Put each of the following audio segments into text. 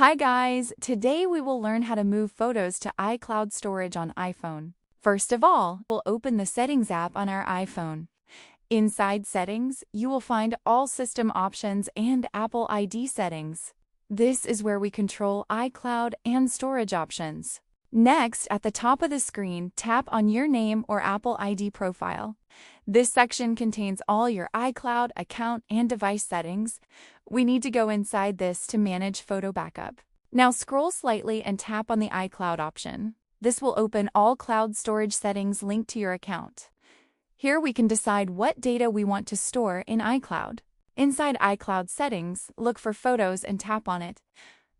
Hi guys, today we will learn how to move photos to iCloud storage on iPhone. First of all, we'll open the Settings app on our iPhone. Inside Settings, you will find all system options and Apple ID settings. This is where we control iCloud and storage options. Next, at the top of the screen, tap on your name or Apple ID profile. This section contains all your iCloud account and device settings. We need to go inside this to manage photo backup. Now scroll slightly and tap on the iCloud option. This will open all cloud storage settings linked to your account. Here we can decide what data we want to store in iCloud. Inside iCloud settings, look for Photos and tap on it.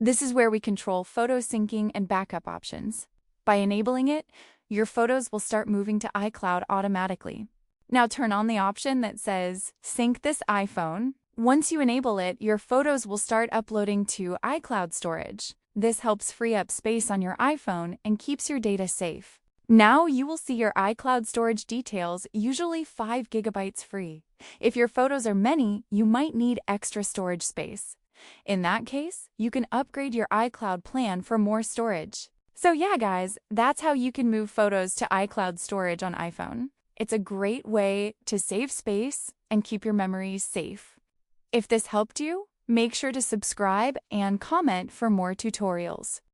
This is where we control photo syncing and backup options. By enabling it, your photos will start moving to iCloud automatically. Now turn on the option that says Sync this iPhone. Once you enable it, your photos will start uploading to iCloud storage. This helps free up space on your iPhone and keeps your data safe. Now you will see your iCloud storage details, usually 5 GB free. If your photos are many, you might need extra storage space. In that case, you can upgrade your iCloud plan for more storage. So yeah guys, that's how you can move photos to iCloud storage on iPhone. It's a great way to save space and keep your memories safe. If this helped you, make sure to subscribe and comment for more tutorials.